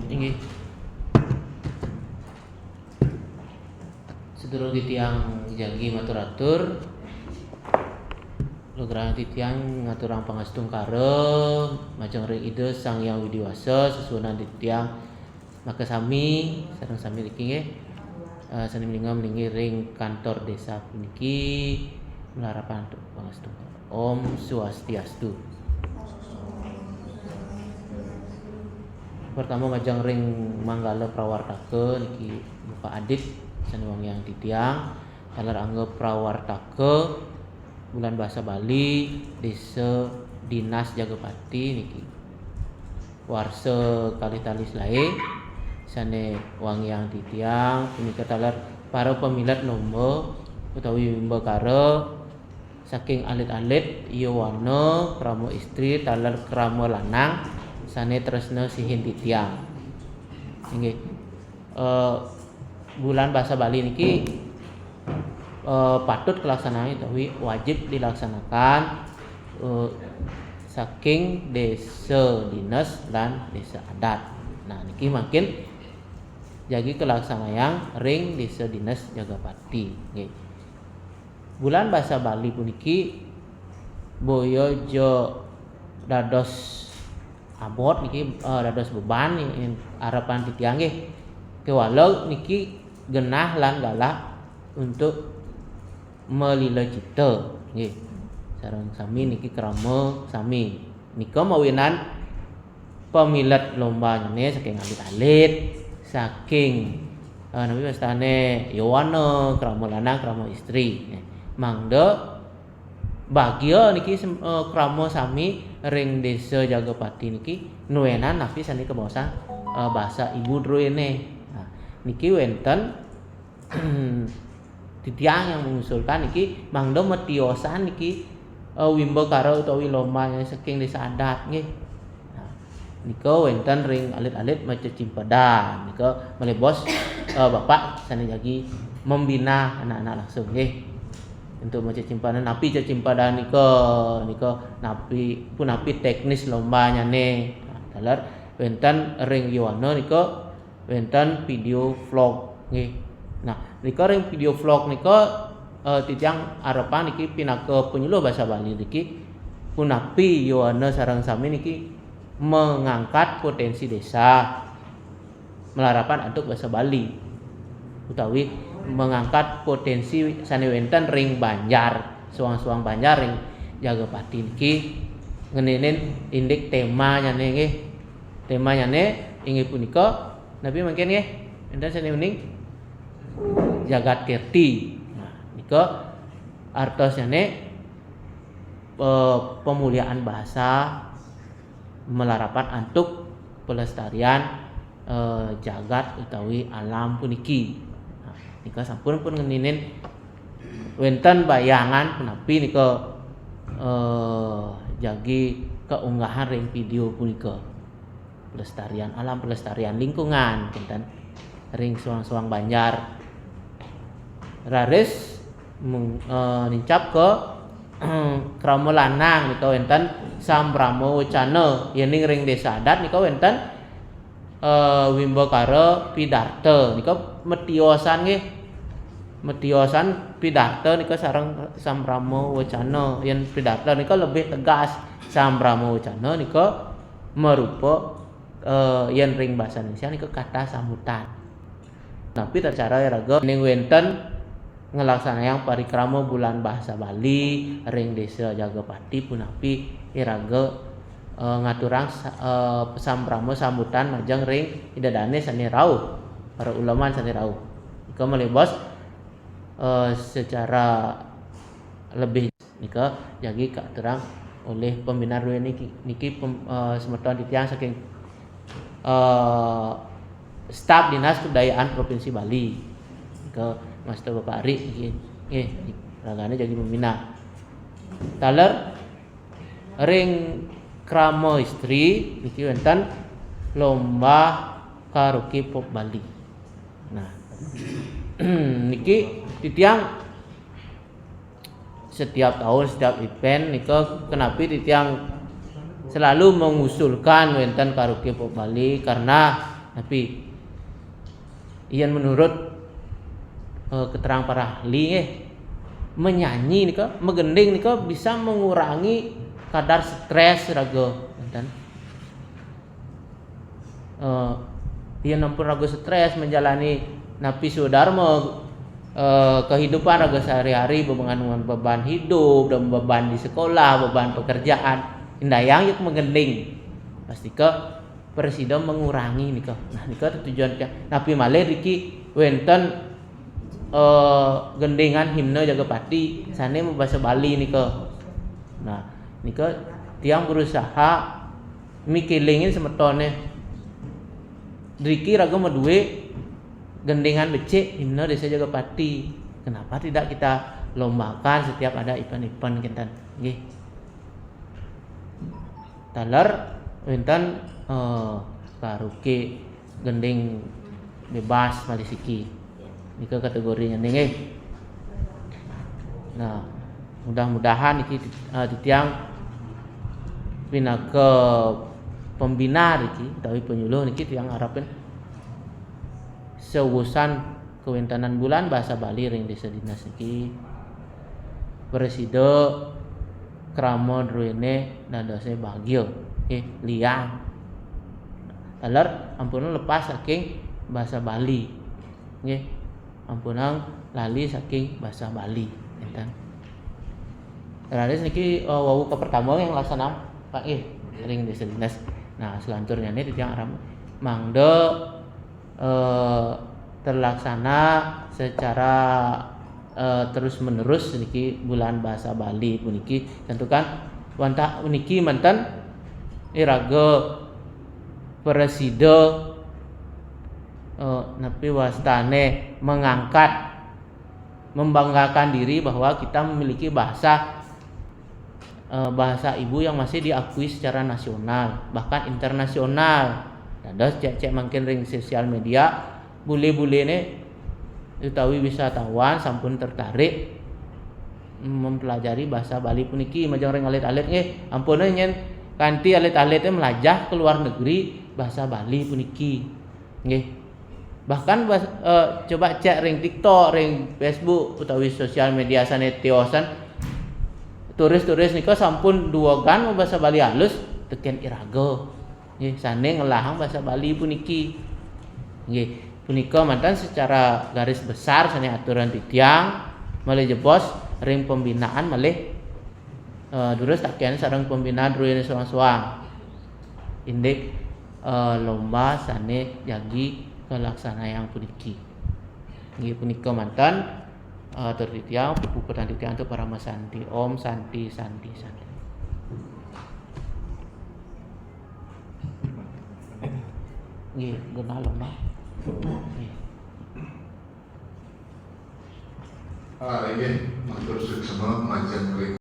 Inggih. Sedulur titiang jagi matur-atur. Lugrana titiang ngaturang pangastung kare majeng ring ide Sang Hyang Widiwasa susunan titiang maka sami sareng sami niki nggih sani mlinggi ring kantor desa puniki melarapan pangastung. Om Swastiastu. Pertama majeng ring manggala prawartake niki Bapak Adit sani wong yang titiang taler angga prawartake bulan bahasa Bali desa Dinas Jagapati niki warsa kali talis lae sane wong yang titiang punika taler para pemilat lomba utawi mbekara saking alit-alit iya wana krama istri taler krama lanang sane tresna sihin titiang nggih. Bulan bahasa Bali niki patut kelaksanaan utawi wajib dilaksanakan saking desa dinas dan desa adat. Nah niki makin jagi kelaksanaan ring desa dinas Jagapati nggih. Bulan bahasa Bali puniki boyo jo dados abot niki dados beban harapan titiang nggih. Kewalau niki genah lan galak untuk melila cita nggih. Sareng sami niki krama sami nika mawinan pemilat lomba nyene saking alit-alit saking nami pestane yawana krama lanang krama istri mangda bagya niki krama sami ring desa Jagapati niki nuwenan napi sani kebawasan bahasa ibu drone. Nah niki wenten titiang yang mengusulkan niki mangda metiosan niki wimbekara utawi lomba saking desa adat nggih. Nah, nika wenten ring alit-alit maca cimpadan nika melebos Bapak sani jagi membina anak-anak langsung nggih. Untuk maca cimpadan napi cimpadan nika napi teknis lomba nyane. Nah, taler wenten ring yuwana nika wenten video vlog nggih. Nah, nika ring video vlog nika titiang arepan niki pinaka penyuluh bahasa Bali niki punapi yoana sareng sami niki mengangkat potensi desa melarapan untuk bahasa Bali utawi mengangkat potensi sane wenten ring Banjar suang-suang Banjar ring Jagapati niki ngenenen indik tema nyane nggih. Tema nyane inggih punika nabi mangken nggih enten sane uning Jagat Kirti. Nah, nika artosane pemuliaan bahasa melarapan antuk pelestarian jagat utawi alam puniki. Nah, nika sampun pun ngeninin wenten bayangan punapi nika jagi keunggahan ring video punika. Pelestarian alam, pelestarian lingkungan kinten ring suang-suang Banjar. Raris nincap ke krama lanang nika wenten Sambrama Wacana yening ring desa adat nika wenten wimbekara pidarta nika metiosan nggih. Metiosan pidarta nika sareng Sambrama Wacana. Yen pidarta nika lebih tegas, Sambrama Wacana nika merupa yen ring bahasa Indonesia nika kata sambutan. Tapi tercara raga ning wenten ngelaksanaan parikrama bulan bahasa Bali ring desa Jagapati punapi iraga ngaturang sambrama sambutan majeng ring idadane sani rawuh para ulama sani rawuh nika melebos secara lebih nika jagi katurang oleh pembina ruwe niki semeton titiang saking staf Dinas Kebudayaan Provinsi Bali ke Master Bapak Ari nggih ragane jadi pembina. Taler ring krama istri niki wonten lomba karaoke pop Bali. Nah niki titiang setiap tahun setiap event nika kenapi titiang selalu mengusulkan wonten karaoke pop Bali karena Tapi ian menurut keterangan para ahli menyanyi nika, megending nika bisa mengurangi kadar stres raga, enten. Ian ampun raga stres menjalani napi sudharma kehidupan raga sehari-hari dengan beban hidup dan beban di sekolah, beban pekerjaan. Indayang yuk megending. Pasti ke presiden mengurangi nika. Nah nika tujuan napi malih riki wenten gendengan himne Jagapati sane bahasa Bali nika. Nah nika tiang berusaha mikilingin semetone riki raga maduwe gendengan becek himne Desa Jagapati. Kenapa tidak kita lombakan setiap ada event-event kinten nggih. Taler wenten karaoke gending bebas malisiki. Nika kategorinya nggih. Nah, mudah-mudahan iki titiang pinake pembina iki utawi penyuluh niki tiang harapin sewusan kewentanan bulan bahasa Bali ring Desa Dinas niki preside krama druene dadose bagyo liang taler ampunang lepas saking bahasa Bali nggih ampunang lali saking bahasa Bali enten. Terus niki wau ke pertama yang laksana Pak ring Desa Dinas. Nah selanjutnya ini tiang aram mangde terlaksana secara terus menerus niki bulan bahasa Bali puniki tentukan wanta puniki manten iraga preside napi wastane mengangkat membanggakan diri bahwa kita memiliki bahasa ibu yang masih diakui secara nasional bahkan internasional. Dados cek mungkin ring sosial media bule-bule ne utawi wisatawan sampun tertarik mempelajari bahasa Bali puniki majang ring alit-alit ampun nyen kanthi alit-alitnya melajah ke luar negeri bahasa Bali puniki nggih. Bahkan coba cek ring TikTok, ring Facebook utawi sosial media sane tiosan turis-turis nika sampun duogan bahasa Bali halus teken iraga. Nggih sane ngelahang bahasa Bali puniki. Nggih. Punika mantan secara garis besar sane aturan titiang malih jebos ring pembinaan malih durus takian sareng pembinaan druene soang-soang. Indik lomba sane jagi kelaksanaan puniki. Nggih punika mantan atur titiang puputan titiang tu para masanti Om Santi. Nggih guna lomba. Ini matur suksema majang ring